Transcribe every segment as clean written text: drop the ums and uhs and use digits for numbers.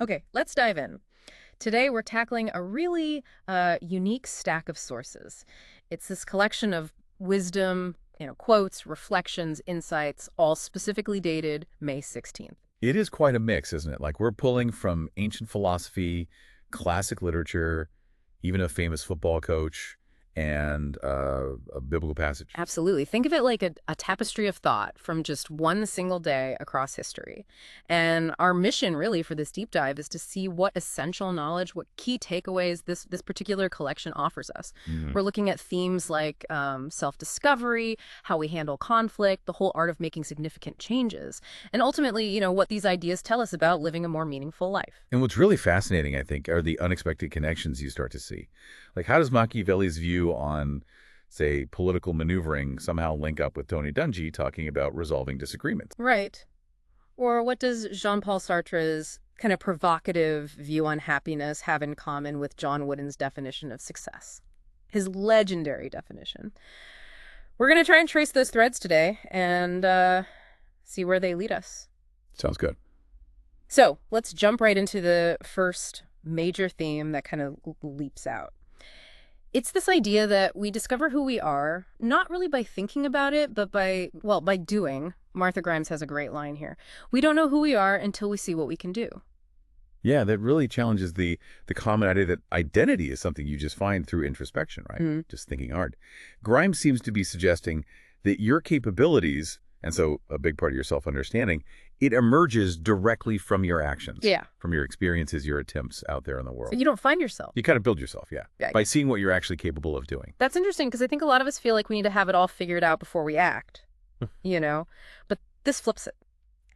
Okay, let's dive in. Today, we're tackling a really unique stack of sources. It's this collection of wisdom, quotes, reflections, insights, all specifically dated May 16th. It is quite a mix, isn't it? Like we're pulling from ancient philosophy, classic literature, even a famous football coach, and a biblical passage. Absolutely. Think of it like a tapestry of thought from just one single day across history. And our mission, really, for this deep dive is to see what essential knowledge, what key takeaways this particular collection offers us. Mhm. We're looking at themes like self-discovery, how we handle conflict, the whole art of making significant changes, and ultimately, what these ideas tell us about living a more meaningful life. And what's really fascinating, I think, are the unexpected connections you start to see. Like, how does Machiavelli's view on, say, political maneuvering somehow link up with Tony Dungy talking about resolving disagreements? Right. Or what does Jean-Paul Sartre's kind of provocative view on happiness have in common with John Wooden's definition of success? His legendary definition. We're going to try and trace those threads today and see where they lead us. Sounds good. So let's jump right into the first major theme that kind of leaps out. It's this idea that we discover who we are, not really by thinking about it, but by doing. Martha Grimes has a great line here. We don't know who we are until we see what we can do. Yeah, that really challenges the common idea that identity is something you just find through introspection, right? Mm. Just thinking hard. Grimes seems to be suggesting that your capabilities, and so a big part of your self-understanding, it emerges directly from your actions, Yeah. from your experiences, your attempts out there in the So world. you don't find yourself. You kind of build yourself, yeah, Yeah. by seeing what you're actually capable of doing. That's interesting because I think a lot of us feel like we need to have it all figured out before we act, you know? But this flips it.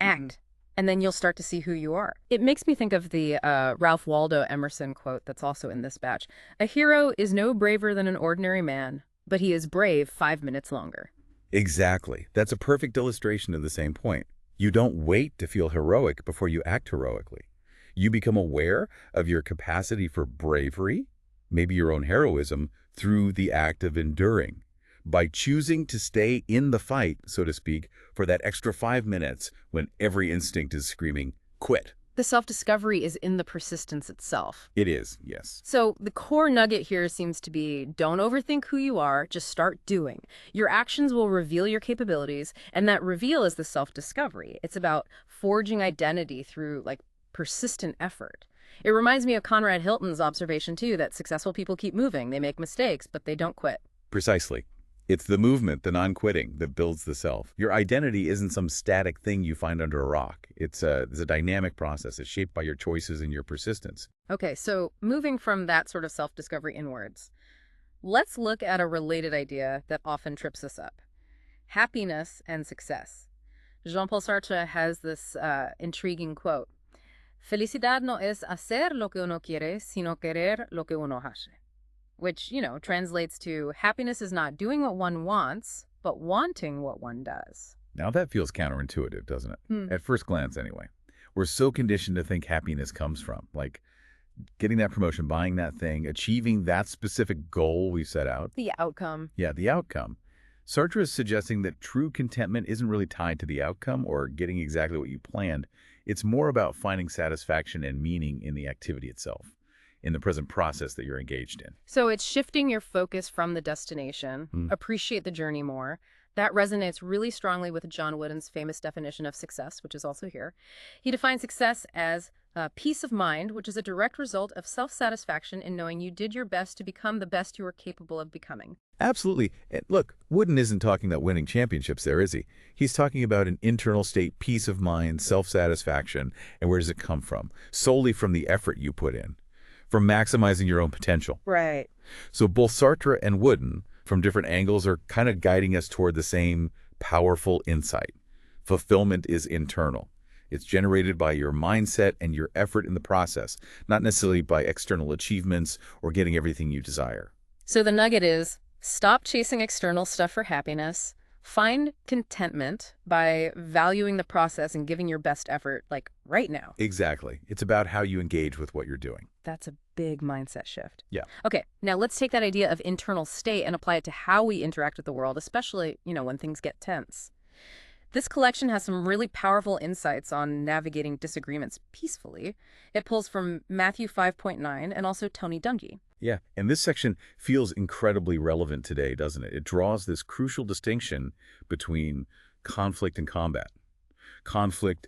Act. And then you'll start to see who you are. It makes me think of the Ralph Waldo Emerson quote that's also in this batch. A hero is no braver than an ordinary man, but he is brave 5 minutes longer. Exactly. That's a perfect illustration of the same point. You don't wait to feel heroic before you act heroically. You become aware of your capacity for bravery, maybe your own heroism, through the act of enduring. By choosing to stay in the fight, so to speak, for that extra 5 minutes when every instinct is screaming, quit. The self-discovery is in the persistence itself. It is, yes. So the core nugget here seems to be don't overthink who you are, just start doing. Your actions will reveal your capabilities, and that reveal is the self-discovery. It's about forging identity through persistent effort. It reminds me of Conrad Hilton's observation too that successful people keep moving. They make mistakes, but they don't quit. Precisely. It's the movement, the non-quitting, that builds the self. Your identity isn't some static thing you find under a rock. It's a dynamic process. It's shaped by your choices and your persistence. Okay, so moving from that sort of self-discovery inwards, let's look at a related idea that often trips us up. Happiness and success. Jean-Paul Sartre has this intriguing quote. Felicidad no es hacer lo que uno quiere, sino querer lo que uno hace. Which, translates to happiness is not doing what one wants, but wanting what one does. Now that feels counterintuitive, doesn't it? Hmm. At first glance, anyway. We're so conditioned to think happiness comes from, like, getting that promotion, buying that thing, achieving that specific goal we set out. The outcome. Yeah, the outcome. Sartre is suggesting that true contentment isn't really tied to the outcome or getting exactly what you planned. It's more about finding satisfaction and meaning in the activity itself, in the present process that you're engaged in. So it's shifting your focus from the destination, appreciate the journey more. That resonates really strongly with John Wooden's famous definition of success, which is also here. He defines success as peace of mind, which is a direct result of self-satisfaction in knowing you did your best to become the best you are capable of becoming. Absolutely. And look, Wooden isn't talking about winning championships there, is he? He's talking about an internal state, peace of mind, self-satisfaction. And where does it come from? Solely from the effort you put in, from maximizing your own potential. Right. So both Sartre and Wooden, from different angles, are kind of guiding us toward the same powerful insight. Fulfillment is internal. It's generated by your mindset and your effort in the process, not necessarily by external achievements or getting everything you desire. So the nugget is stop chasing external stuff for happiness. Find contentment by valuing the process and giving your best effort, right now. Exactly. It's about how you engage with what you're doing. That's a big mindset shift. Yeah. Okay, now let's take that idea of internal state and apply it to how we interact with the world, especially, when things get tense. This collection has some really powerful insights on navigating disagreements peacefully. It pulls from Matthew 5.9 and also Tony Dungy. Yeah, and this section feels incredibly relevant today, doesn't it? It draws this crucial distinction between conflict and combat. Conflict,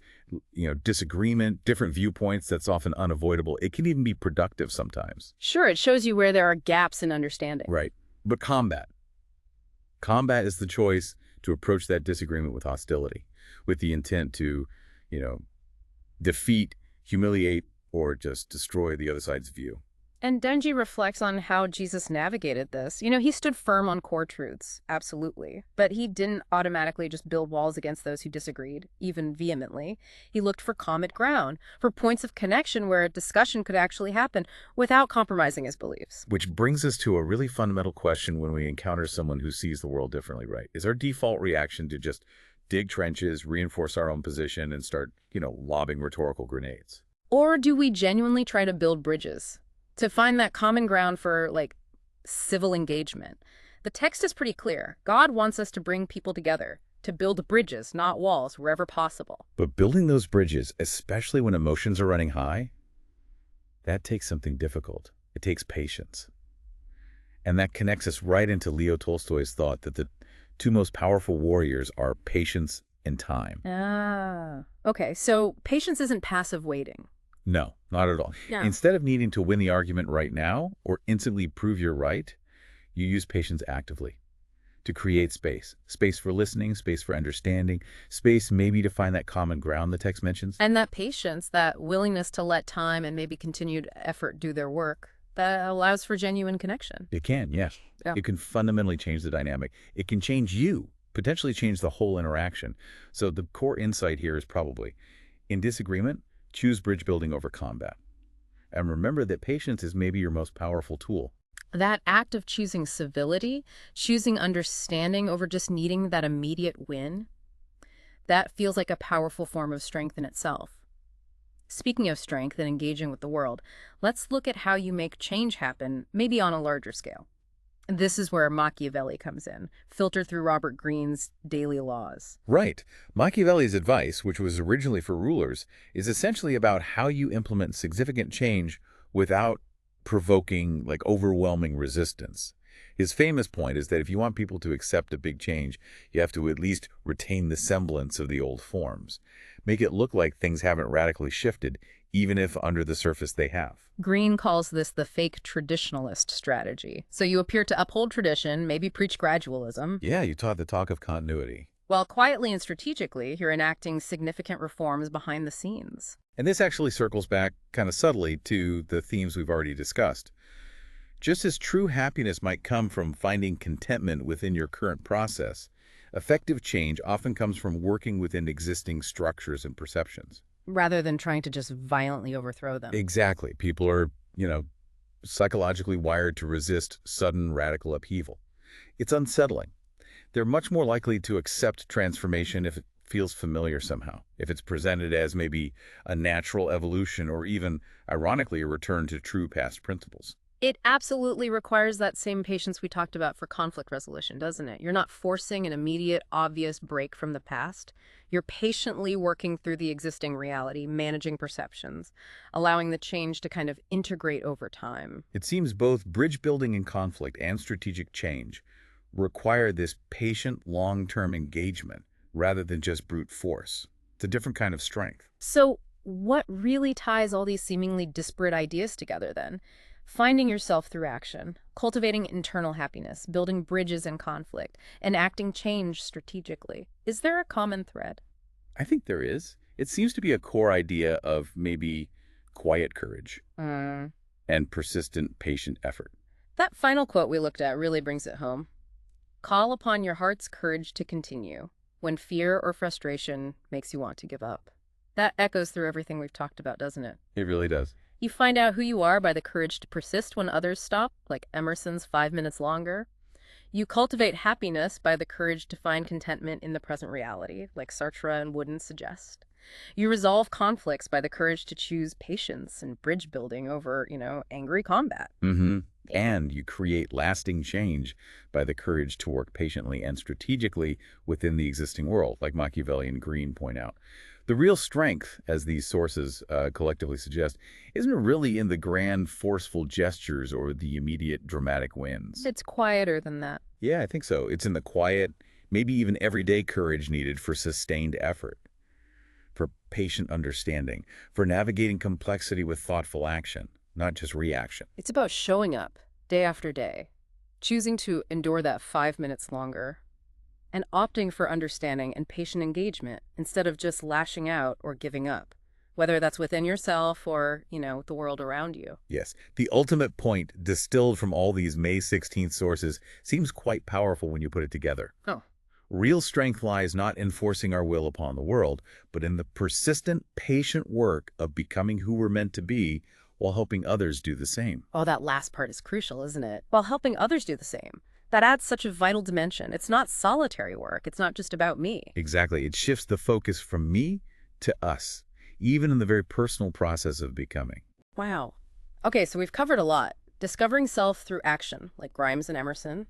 disagreement, different viewpoints, that's often unavoidable. It can even be productive sometimes. Sure, it shows you where there are gaps in understanding. Right. But combat. Combat is the choice to approach that disagreement with hostility, with the intent to, you know, defeat, humiliate, or just destroy the other side's view. And Denji reflects on how Jesus navigated this. He stood firm on core truths, absolutely. But he didn't automatically just build walls against those who disagreed, even vehemently. He looked for common ground, for points of connection where a discussion could actually happen without compromising his beliefs. Which brings us to a really fundamental question when we encounter someone who sees the world differently, right? Is our default reaction to just dig trenches, reinforce our own position, and start, lobbing rhetorical grenades? Or do we genuinely try to build bridges? To find that common ground for, civil engagement. The text is pretty clear. God wants us to bring people together, to build bridges, not walls, wherever possible. But building those bridges, especially when emotions are running high, that takes something difficult. It takes patience. And that connects us right into Leo Tolstoy's thought that the two most powerful warriors are patience and time. Ah, okay. So patience isn't passive waiting. No, not at all. Yeah. Instead of needing to win the argument right now or instantly prove you're right, you use patience actively to create space. Space for listening, space for understanding, space maybe to find that common ground the text mentions. And that patience, that willingness to let time and maybe continued effort do their work, that allows for genuine connection. It can, yes. Yeah. It can fundamentally change the dynamic. It can change you, potentially change the whole interaction. So the core insight here is probably, in disagreement, choose bridge building over combat. And remember that patience is maybe your most powerful tool. That act of choosing civility, choosing understanding over just needing that immediate win, that feels like a powerful form of strength in itself. Speaking of strength and engaging with the world, let's look at how you make change happen, maybe on a larger scale. This is where Machiavelli comes in, filtered through Robert Greene's daily laws. Right. Machiavelli's advice, which was originally for rulers, is essentially about how you implement significant change without provoking, overwhelming resistance. His famous point is that if you want people to accept a big change, you have to at least retain the semblance of the old forms. Make it look like things haven't radically shifted, even if under the surface they have. Greene calls this the fake traditionalist strategy. So you appear to uphold tradition, maybe preach gradualism. Yeah, you taught the talk of continuity. While quietly and strategically, you're enacting significant reforms behind the scenes. And this actually circles back kind of subtly to the themes we've already discussed. Just as true happiness might come from finding contentment within your current process, effective change often comes from working within existing structures and perceptions. Rather than trying to just violently overthrow them. Exactly. People are, psychologically wired to resist sudden radical upheaval. It's unsettling. They're much more likely to accept transformation if it feels familiar somehow, if it's presented as maybe a natural evolution or even, ironically, a return to true past principles. It absolutely requires that same patience we talked about for conflict resolution, doesn't it? You're not forcing an immediate, obvious break from the past. You're patiently working through the existing reality, managing perceptions, allowing the change to kind of integrate over time. It seems both bridge building in conflict and strategic change require this patient, long-term engagement rather than just brute force. It's a different kind of strength. So what really ties all these seemingly disparate ideas together then? Finding yourself through action, cultivating internal happiness, building bridges in conflict, and acting change strategically. Is there a common thread? I think there is. It seems to be a core idea of maybe quiet courage and persistent, patient effort. That final quote we looked at really brings it home. Call upon your heart's courage to continue when fear or frustration makes you want to give up. That echoes through everything we've talked about, doesn't it? It really does. You find out who you are by the courage to persist when others stop, like Emerson's 5 minutes longer. You cultivate happiness by the courage to find contentment in the present reality, like Sartre and Wooden suggest. You resolve conflicts by the courage to choose patience and bridge building over, angry combat. And you create lasting change by the courage to work patiently and strategically within the existing world, like Machiavelli and Green point out. The real strength, as these sources collectively suggest, isn't really in the grand, forceful gestures or the immediate dramatic wins. It's quieter than that. Yeah, I think so. It's in the quiet, maybe even everyday courage needed for sustained effort, for patient understanding, for navigating complexity with thoughtful action, not just reaction. It's about showing up day after day, choosing to endure that 5 minutes longer, and opting for understanding and patient engagement instead of just lashing out or giving up, whether that's within yourself or, the world around you. Yes, the ultimate point distilled from all these May 16th sources seems quite powerful when you put it together. Oh, Real strength lies not in forcing our will upon the world, but in the persistent, patient work of becoming who we're meant to be while helping others do the same. oh, that last part is crucial, isn't it? While helping others do the same. That adds such a vital dimension. It's not solitary work. It's not just about me. Exactly. It shifts the focus from me to us, even in the very personal process of becoming. Wow. Okay, so we've covered a lot. Discovering self through action, like Grimes and Emerson.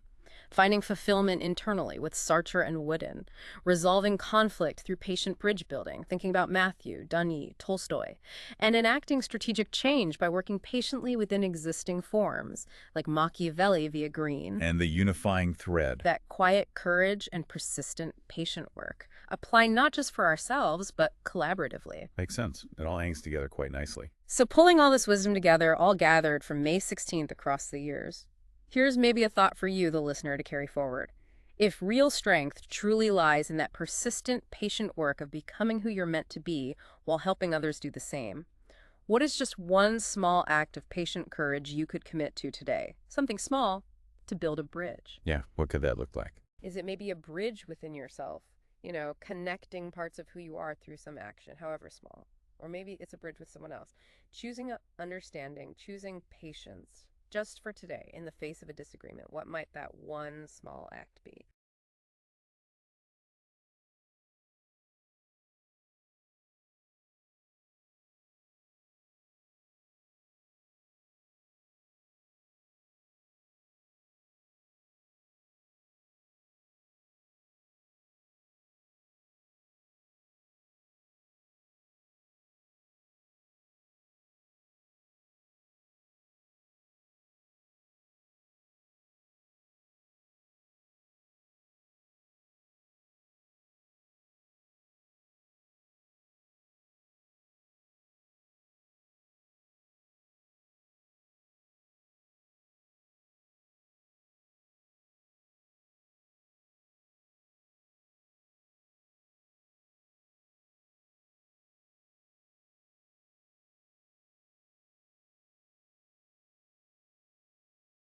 Finding fulfillment internally with Sartre and Wooden. Resolving conflict through patient bridge building, thinking about Matthew, Dunny, Tolstoy. And enacting strategic change by working patiently within existing forms, like Machiavelli via Green. And the unifying thread. That quiet courage and persistent patient work, applying not just for ourselves, but collaboratively. Makes sense. It all hangs together quite nicely. So pulling all this wisdom together, all gathered from May 16th across the years, here's maybe a thought for you, the listener, to carry forward. If real strength truly lies in that persistent, patient work of becoming who you're meant to be while helping others do the same, what is just one small act of patient courage you could commit to today? Something small to build a bridge. Yeah, what could that look like? Is it maybe a bridge within yourself? Connecting parts of who you are through some action, however small. Or maybe it's a bridge with someone else. Choosing understanding, choosing patience. Just for today, in the face of a disagreement, what might that one small act be?